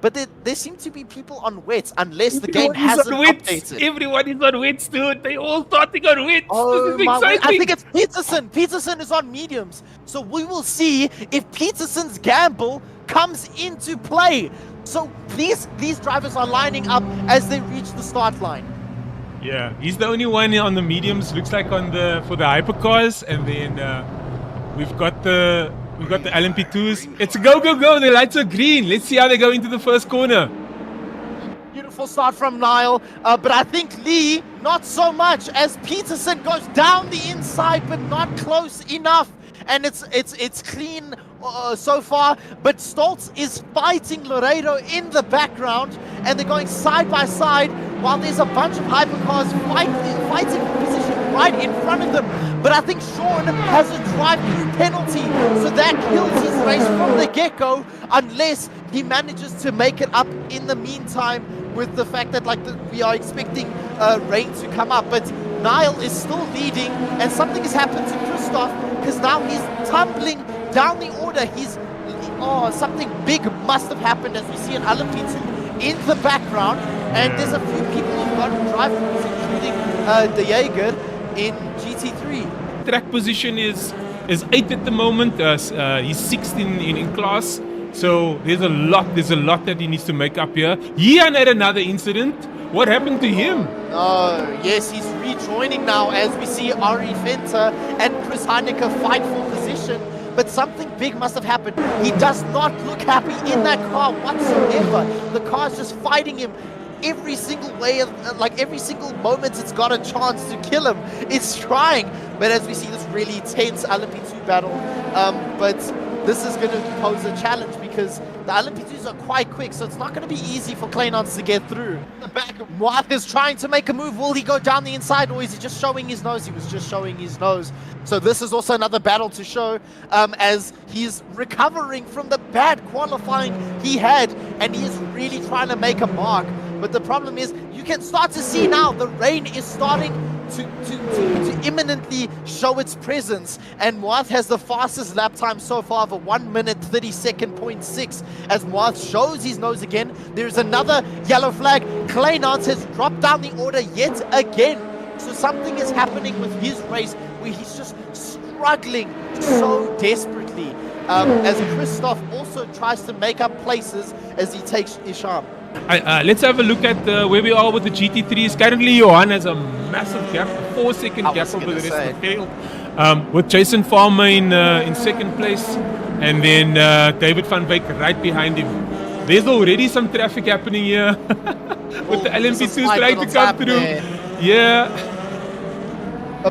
but there seem to be people on wets unless the game hasn't updated. Everyone is on wets, dude. They all starting on wets. Oh this is my exciting. I think it's Peterson. Peterson is on mediums. So we will see if Peterson's gamble comes into play. So these drivers are lining up as they reach the start line. Yeah, he's the only one on the mediums. Looks like for the hypercars, and then we've got the LMP2s. It's go go go. The lights are green. Let's see how they go into the first corner. Beautiful start from Niall, but I think Lee not so much as Peterson goes down the inside, but not close enough. And it's clean so far, but Stoltz is fighting Laredo in the background, and they're going side by side while there's a bunch of hypercars fighting for position right in front of them. But I think Sean has a drive-through penalty, so that kills his race from the get-go, unless he manages to make it up in the meantime with the fact that we are expecting rain to come up. But Niall is still leading, and something has happened to Christoph, because now he's tumbling down the order. Something big must have happened, as we see an LMP2 in the background, and there's a few people who've got drive-throughs, including De Jager in GT3. Track position is 8 at the moment. He's 6th in class. So there's a lot that he needs to make up here. Ian had another incident. What happened to him? Oh, yes, he's rejoining now as we see Ari Venter and Chris Heineke fight for position. But something big must have happened. He does not look happy in that car whatsoever. The car's just fighting him every single way, every single moment it's got a chance to kill him. It's trying. But as we see this really tense LMP2 battle, but this is going to pose a challenge because the LMP2s are quite quick, so it's not going to be easy for Kleinans to get through. The back, Moath is trying to make a move. Will he go down the inside, or is he just showing his nose? He was just showing his nose. So this is also another battle to show, as he's recovering from the bad qualifying he had, and he is really trying to make a mark. But the problem is, you can start to see now the rain is starting to imminently show its presence, and Moath has the fastest lap time so far of a 1 minute 30.6. As Moath shows his nose again, there's another yellow flag. Kleinans has dropped down the order yet again. So something is happening with his race where he's just struggling so desperately. As Christoph also tries to make up places as he takes Isham. Let's have a look at where we are with the GT3s. Currently, Johan has a massive gap, a 4-second gap over the rest of the field. With Jason Farmer in second place, and then David van Wyk right behind him. There's already some traffic happening here with the LMP2s trying to come through. Yeah.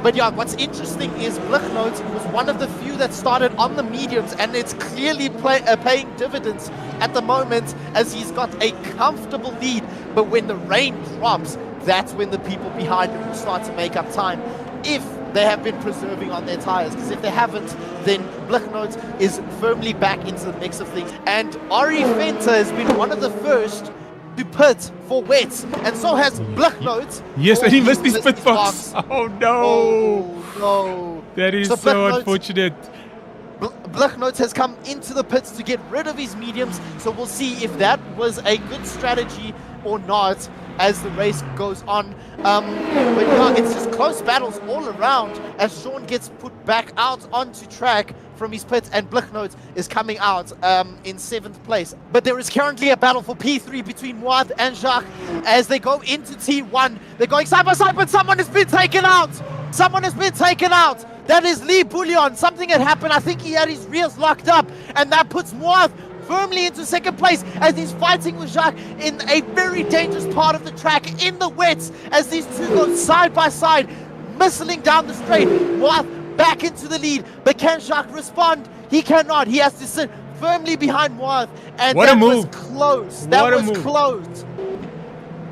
But yeah, what's interesting is Blichnoot was one of the few that started on the mediums, and it's clearly paying dividends at the moment as he's got a comfortable lead. But when the rain drops, that's when the people behind him will start to make up time, if they have been preserving on their tires. Because if they haven't, then Blichnoot is firmly back into the mix of things. And Ari Venter has been one of the first to pit for wets, and so has Blichnoot. Yes, and he missed his pit box. Oh no! Oh no! That is so unfortunate. Blichnoot has come into the pits to get rid of his mediums, so we'll see if that was a good strategy or not as the race goes on. But yeah, it's just close battles all around as Sean gets put back out onto track from his pit, and Blichnoot is coming out in 7th place. But there is currently a battle for P3 between Moath and Jacques as they go into T1. They're going side by side, but someone has been taken out. Someone has been taken out. That is Lee Bouillon. Something had happened. I think he had his rears locked up, and that puts Moath firmly into 2nd place as he's fighting with Jacques in a very dangerous part of the track in the wets as these two go side by side, missling down the straight. Moath back into the lead, but can Jacques respond? He cannot. He has to sit firmly behind Moath, and what that a move. was close. That was close.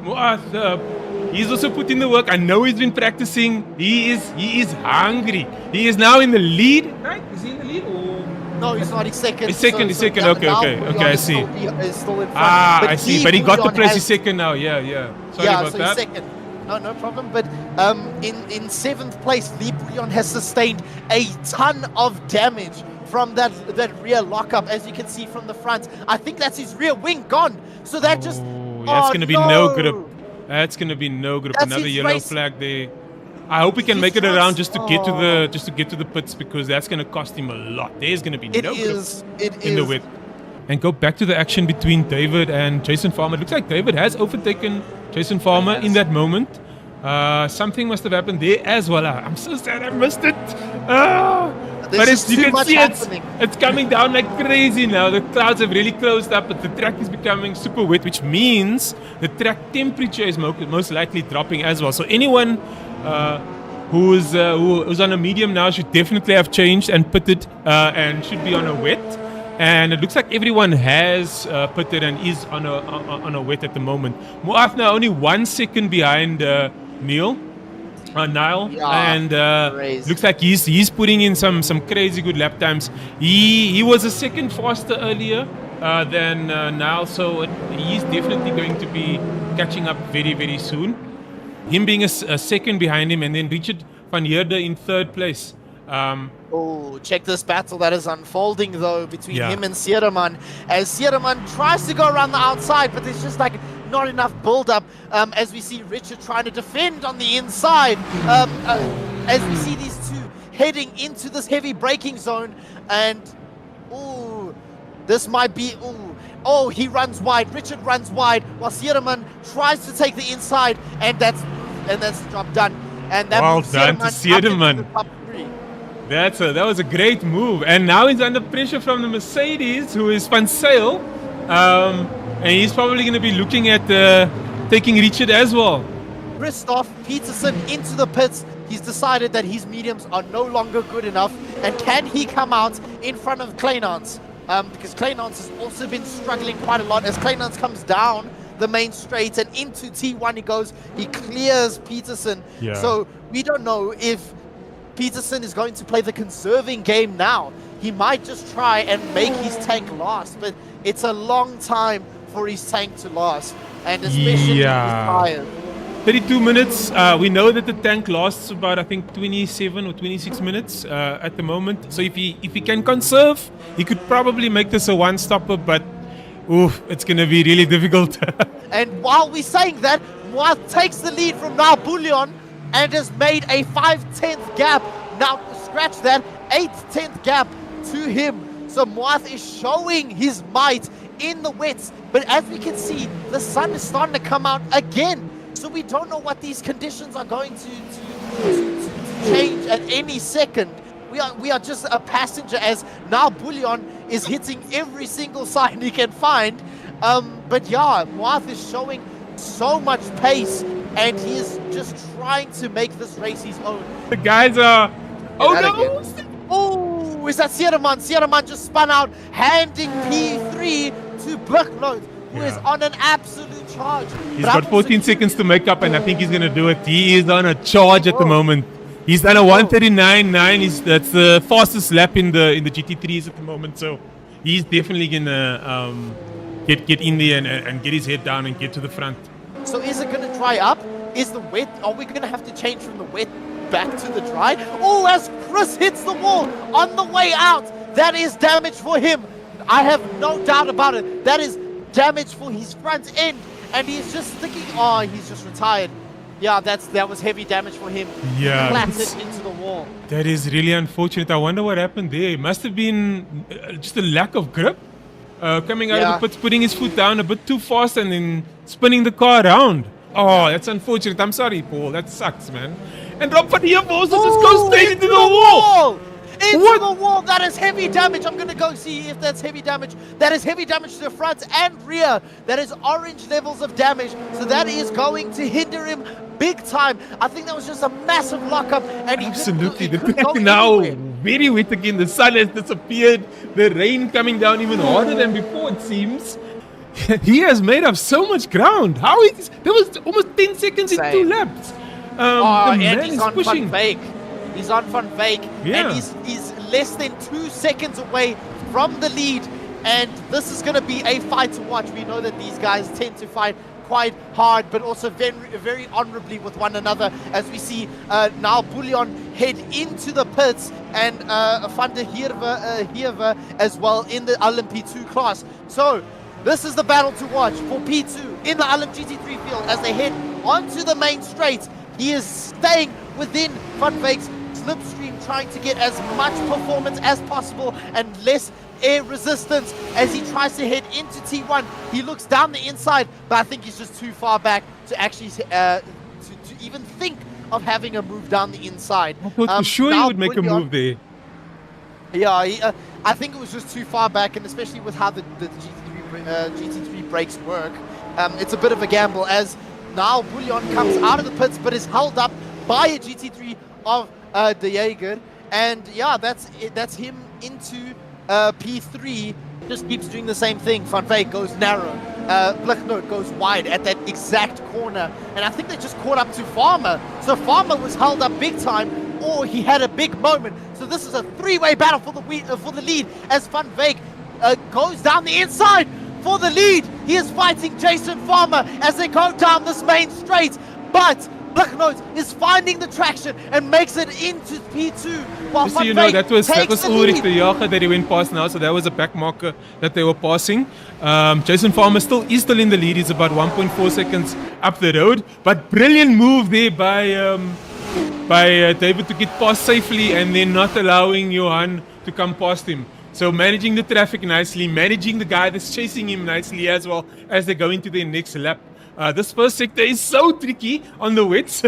Moath, he's also put in the work. I know he's been practicing. He is hungry. He is now in the lead. Right? Is he in the lead? Or? No, he's not. He's second. He's second. He's second. Okay, I see. Is still in front. I see. But he got the place. He's second now. Yeah. Sorry about that. He's second. No problem. But in 7th place, Lee Bouillon has sustained a ton of damage from that rear lockup, as you can see from the front. I think that's his rear wing gone. So that just... That's going to be no grip. That's going to be no grip. That's Another his yellow race. flag there. I hope he can make it chance. around just to get to the pits, because that's going to cost him a lot. There's going to be no grip in the wet. And go back to the action between David and Jason Farmer. It looks like David has overtaken Jason Farmer in that moment. Something must have happened there as well. I'm so sad I missed it. But you can see it's coming down like crazy now. The clouds have really closed up, but the track is becoming super wet, which means the track temperature is most likely dropping as well. So anyone who's on a medium now should definitely have changed and pitted and should be on a wet. And it looks like everyone has pitted and is on a wet at the moment. Moaf now only 1 second behind Niall, and looks like he's putting in some crazy good lap times. He was a second faster earlier than Niall, so he's definitely going to be catching up very, very soon. Him being a second behind him, and then Richard van Heerde in third place. Check this battle that is unfolding though between him and Siereman, as Siereman tries to go around the outside, but there's just like not enough build-up, as we see Richard trying to defend on the inside, as we see these two heading into this heavy braking zone, and this might be he runs wide. Richard runs wide while Siereman tries to take the inside, and that's the job done. And that well done to Siereman. That was a great move, and now he's under pressure from the Mercedes, who is Van Zyl, and he's probably going to be looking at taking Richard as well. Christoph Peterson into the pits. He's decided that his mediums are no longer good enough, and can he come out in front of Kleinans? Because Kleinans has also been struggling quite a lot as Kleinans comes down the main straight and into T1 he goes. He clears Peterson. So we don't know if Peterson is going to play the conserving game now. He might just try and make his tank last, but it's a long time for his tank to last, and especially if he's tired. 32 minutes. We know that the tank lasts about, I think, 27 or 26 minutes at the moment. So if he can conserve, he could probably make this a one-stopper, but it's going to be really difficult. And while we're saying that, Moat takes the lead from now Bullion and has made a 5/10 gap. Now, scratch that, 8/10 gap to him. So Moat is showing his might in the wets. But as we can see, the sun is starting to come out again. So we don't know what these conditions are going to change at any second. We are just a passenger, as now Bullion is hitting every single sign he can find. But yeah, Moat is showing so much pace, and he is just trying to make this race his own. The guys are... Is that Siereman? Siereman just spun out, handing P3 to Buckload, who is on an absolute charge. He's got 14 seconds to make up, and I think he's going to do it. He is on a charge at the moment. He's done a 1:39.9. That's the fastest lap in the GT3s at the moment. So he's definitely going to get in there and get his head down and get to the front. So is it going to dry up? Is the wet... Are we going to have to change from the wet back to the dry? As Chris hits the wall on the way out, that is damage for him. I have no doubt about it. That is damage for his front end, and he's just sticking... he's just retired. Yeah, that was heavy damage for him. Yeah, flattened into the wall. That is really unfortunate. I wonder what happened there. It must have been just a lack of grip. Coming out of the pits, putting his foot down a bit too fast, and then spinning the car around. That's unfortunate. I'm sorry, Paul. That sucks, man. And Rob van Heerde also just goes straight into the wall. Into the wall. That is heavy damage. I'm going to go see if that's heavy damage. That is heavy damage to the front and rear. That is orange levels of damage. So that is going to hinder him big time. I think that was just a massive lockup. And absolutely. The track now very wet again. The sun has disappeared. The rain coming down even harder than before, it seems. He has made up so much ground. There was almost 10 seconds in 2 laps. And he's on Van Veek. He's on Van Veek, and he's less than 2 seconds away from the lead, and this is going to be a fight to watch. We know that these guys tend to fight quite hard, but also very, very honorably with one another, as we see now Bullion head into the pits, and Van der Heerde as well in the LMP2 class. So This is the battle to watch for P2 in the LMGT3 field as they head onto the main straight. He is staying within Van Veek's slipstream, trying to get as much performance as possible and less air resistance as he tries to head into T1. He looks down the inside, but I think he's just too far back to actually to even think of having a move down the inside. I thought for sure he would make a move there. Yeah, I think it was just too far back, and especially with how the GT3 brakes work, it's a bit of a gamble as now Bullion comes out of the pits but is held up by a GT3 of De Jager, and yeah, that's him into P3. Just keeps doing the same thing. Van Veek goes narrow, Blichnote goes wide at that exact corner, and I think they just caught up to Farmer. So Farmer was held up big time, or he had a big moment. So this is a three-way battle for the lead as Van Veek goes down the inside for the lead. He is fighting Jason Farmer as they go down this main straight, but Blichnote is finding the traction and makes it into P2. While Just so you know, that was Ulrich de Jager that he went past now, so that was a back marker that they were passing. Jason Farmer is still in the lead. He's about 1.4 seconds up the road, but brilliant move there by David to get past safely and then not allowing Johan to come past him. So managing the traffic nicely, managing the guy that's chasing him nicely as well as they go into their next lap. This first sector is so tricky on the wets,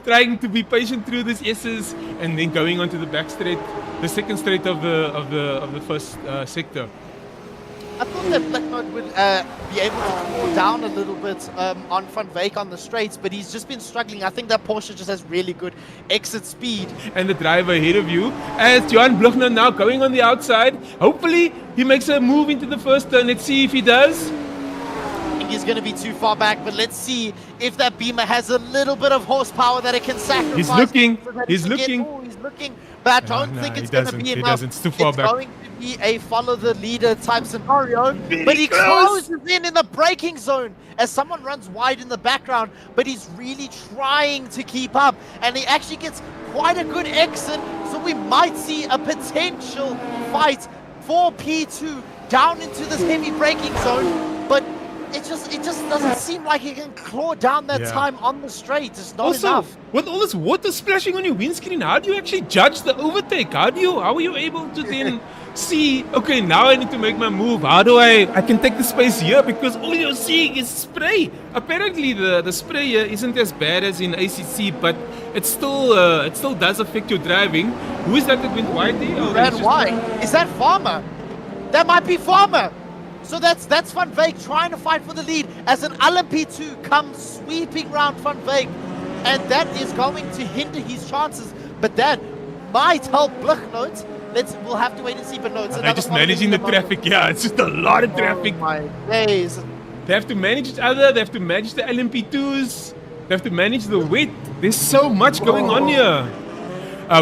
trying to be patient through these S's and then going onto the back straight, the second straight of the first sector. I thought that Blichnote would be able to cool down a little bit on Van Veek on the straights, but he's just been struggling. I think that Porsche just has really good exit speed. And the driver ahead of you, as Johan Blichnote now going on the outside. Hopefully he makes a move into the first turn. Let's see if he does. He's going to be too far back, but let's see if that Beamer has a little bit of horsepower that it can sacrifice. He's looking, he's looking, but I don't think it's going to be enough. It's too far back. It's going to be a follow the leader type scenario, but he closes in the braking zone as someone runs wide in the background, but he's really trying to keep up, and he actually gets quite a good exit, so we might see a potential fight for P2 down into this heavy braking zone, but it just doesn't seem like he can claw down that time on the straight. It's not enough. With all this water splashing on your windscreen, how do you actually judge the overtake? How are you able to then see, okay, now I need to make my move. How do I can take the space here because all you're seeing is spray. Apparently the spray here isn't as bad as in ACC, but it still does affect your driving. Who is that went wide there? Oh, ran wide. Is that Farmer? That might be Farmer. So that's Van Veek trying to fight for the lead as an LMP2 comes sweeping round Van Veek, and that is going to hinder his chances, but that might help Blichnote. We'll have to wait and see, but no, it's they're just managing the traffic. Yeah, it's just a lot of traffic. Oh my days. They have to manage each other, they have to manage the LMP2s, they have to manage the wet. There's so much going on here.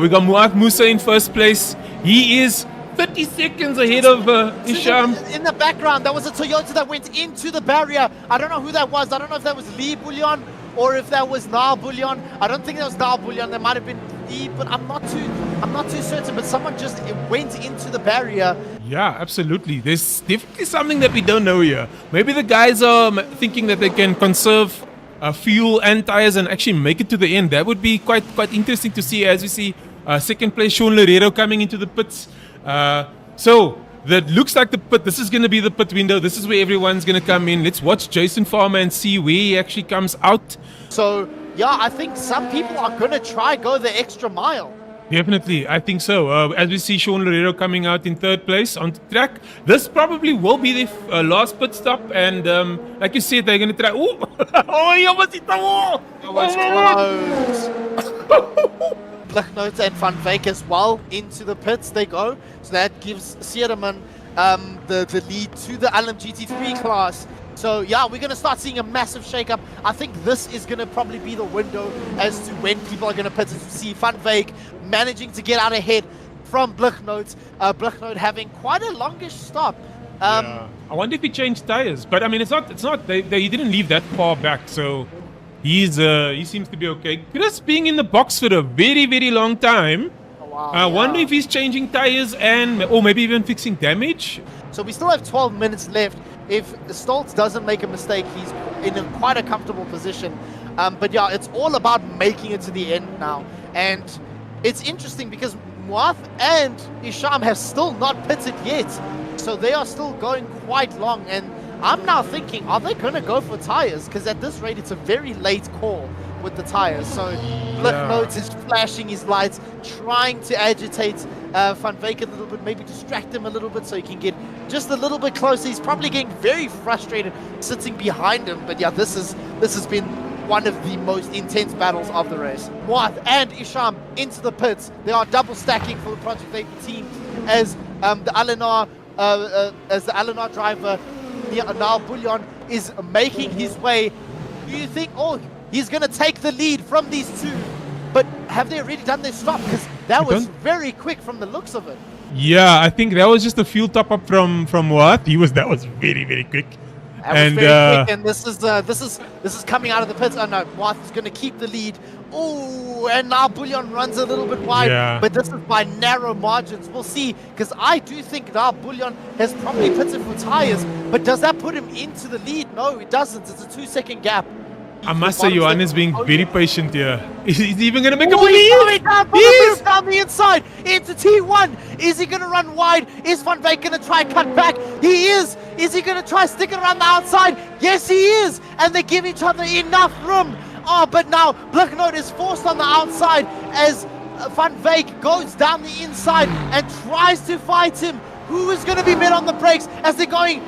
We got Muad Musa in first place. He is 30 seconds ahead of Isham. In the background, there was a Toyota that went into the barrier. I don't know who that was. I don't know if that was Lee Bullion or if that was Niall Bullion. I don't think that was Niall Bullion. That might have been Lee, but I'm not too certain. But someone just went into the barrier. Yeah, absolutely. There's definitely something that we don't know here. Maybe the guys are thinking that they can conserve fuel and tires and actually make it to the end. That would be quite interesting to see as we see second place Sean Loureiro coming into the pits. So that looks like the pit. This is going to be the pit window. This is where everyone's going to come in. Let's watch Jason Farmer and see where he actually comes out. So yeah, I think some people are going to try go the extra mile. Definitely, I think so. As we see Sean Loureiro coming out in third place on the track, this probably will be the last pit stop. And like you said, they're going to try. Oh, he almost hit the wall. It was close. Blichnote and Van Veek as well into the pits they go, so that gives Sierman the lead to the LMGT3 class. So yeah, we're going to start seeing a massive shake-up. I think this is going to probably be the window as to when people are going to pit, to see Van Veek managing to get out ahead from Blichnote. Blichnote having quite a longish stop. Yeah. I wonder if he changed tires, but I mean, it's not. He didn't leave that far back, so he seems to be okay. Chris being in the box for a very, very long time. Oh, wow, I wonder if he's changing tires or maybe even fixing damage. So we still have 12 minutes left. if Stoltz doesn't make a mistake, he's in quite a comfortable position. But yeah, it's all about making it to the end now. And it's interesting because Moath and Isham have still not pitted yet. So they are still going quite long. And I'm now thinking, are they going to go for tires? Because at this rate, it's a very late call with the tires. So Blicknote is flashing his lights, trying to agitate Van Veek a little bit, maybe distract him a little bit so he can get just a little bit closer. He's probably getting very frustrated sitting behind him. But yeah, this has been one of the most intense battles of the race. Moath and Isham into the pits. They are double stacking for the Project Vapor team as the Alinar driver, Niall Bullion, is making his way. Do you think, he's going to take the lead from these two? But have they already done their stop? Because that was very quick from the looks of it. Yeah, I think that was just a fuel top up from what? That was very, very quick. And very quick, and this is coming out of the pits. Oh no, Moath is going to keep the lead. Oh, and now Bullion runs a little bit wide, but this is by narrow margins. We'll see, because I do think now Bullion has probably pitted for tires, but does that put him into the lead? No, it doesn't. It's a 2-second gap. I must say, Johan is being very patient here. He's even going to make a move. He's move down the inside into T1. Is he going to run wide? Is Van Veek going to try and cut back? He is. Is he going to try stick it around the outside? Yes, he is. And they give each other enough room. But now Blicknote is forced on the outside as Van Veek goes down the inside and tries to fight him. Who is going to be mid on the brakes as they're going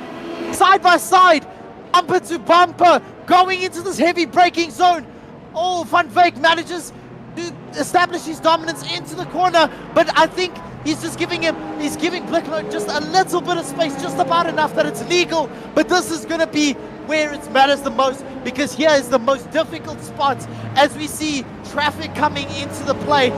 side by side, bumper to bumper, going into this heavy braking zone. Van Veek manages to establish his dominance into the corner, but I think he's giving Blicknote just a little bit of space, just about enough that it's legal. But this is going to be where it matters the most, because here is the most difficult spot as we see traffic coming into the play,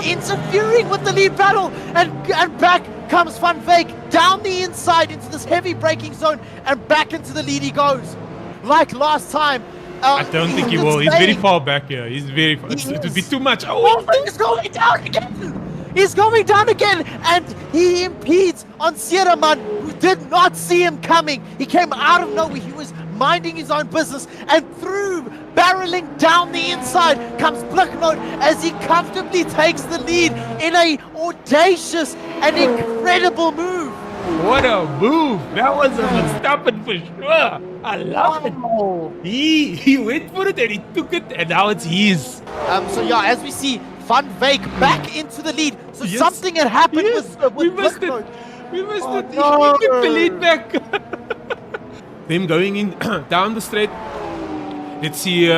interfering with the lead battle, and back comes Van Veek down the inside into this heavy braking zone, and back into the lead he goes. Like last time. I don't think he will. He's very far back here. He's very far. It would be too much. He's going down again. He's going down again, and he impedes on Sieraman, who did not see him coming. He came out of nowhere. He was minding his own business, and through, barreling down the inside, comes Blicknote as he comfortably takes the lead in a audacious and incredible move. What a move! That was a Verstappen for sure. I love it. He went for it and he took it, and now it's his. So yeah, as we see Van Veek back into the lead. So something had happened with we missed Blicknote. it. We missed it. No. He took the lead back. Them going in down the straight. Let's see.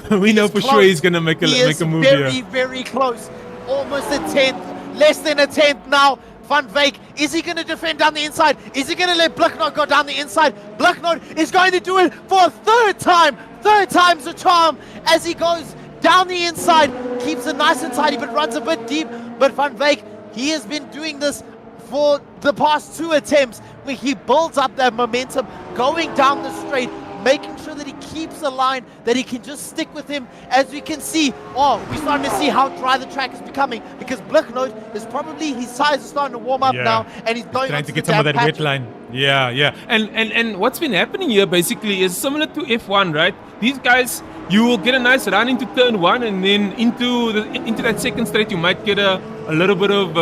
We know for sure he's gonna make a move here. Very, very close. Almost a 10th. Less than a 10th now. Van Veek, is he going to defend down the inside? Is he going to let Blicknote go down the inside? Blicknote is going to do it for a third time. Third time's a charm as he goes down the inside. Keeps it nice and tidy, but runs a bit deep. But Van Veek, he has been doing this for the past 2 attempts, where he builds up that momentum, going down the straight, making sure that he keeps a line, that he can just stick with him. As we can see, we're starting to see how dry the track is becoming, because Blicknote is probably, his tires are starting to warm up now, and he's going trying to get some of that wet line. Yeah. And what's been happening here basically is similar to F1, right? These guys, you will get a nice run into turn 1, and then into that second straight, you might get a little bit of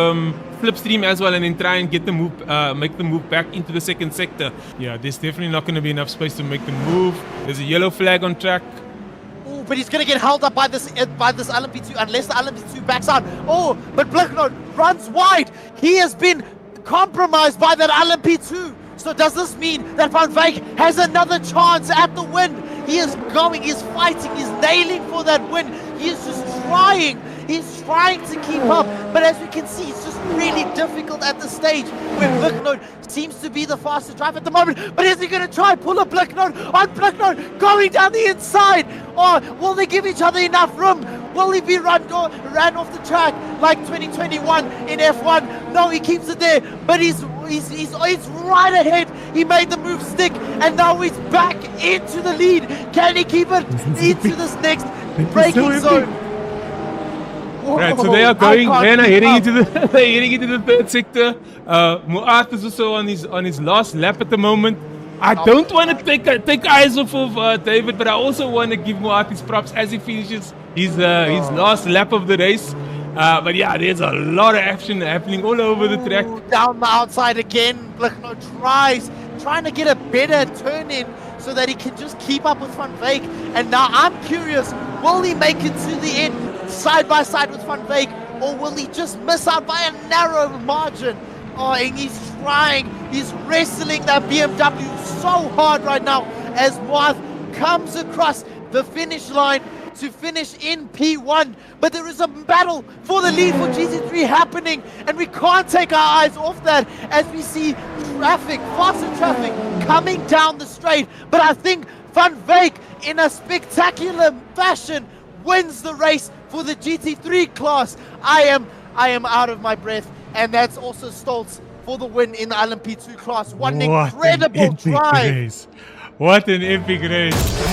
slipstream as well, and then try and get the move, make the move back into the second sector. Yeah, there's definitely not going to be enough space to make the move. There's a yellow flag on track. Oh, but he's going to get held up by this LMP2 unless the LMP2 backs out. But Blicknote runs wide. He has been compromised by that LMP2. So does this mean that Van Veek has another chance at the win? He is going, he's fighting, he's nailing for that win. He is just trying. He's trying to keep up, but as we can see, it's just really difficult at the stage where Blicknote seems to be the fastest driver at the moment. But is he going to try and pull a Blicknote on Blicknote going down the inside? Or will they give each other enough room? Will he be ran off the track like 2021 in F1? No, he keeps it there, but he's right ahead. He made the move stick, and now he's back into the lead. Can he keep it into this next braking zone? Right, so they are going. They are heading into the they're heading into the third sector. Muat is also on his last lap at the moment. I don't want to take eyes off of David, but I also want to give Muat his props as he finishes his last lap of the race. But yeah, there's a lot of action happening all over the track. Down the outside again, Blichno trying to get a better turn in so that he can just keep up with Van Wyk. And now I'm curious, will he make it to the end side by side with Van Wyk, or will he just miss out by a narrow margin? Oh, and he's trying, he's wrestling that BMW so hard right now as Moath comes across the finish line to finish in P1. But there is a battle for the lead for GT3 happening, and we can't take our eyes off that as we see traffic, faster traffic coming down the straight. But I think Van Wyk, in a spectacular fashion, wins the race for the GT3 class. I am out of my breath, and that's also Stoltz for the win in the LMP2 class. What an incredible drive. Race. What an epic race.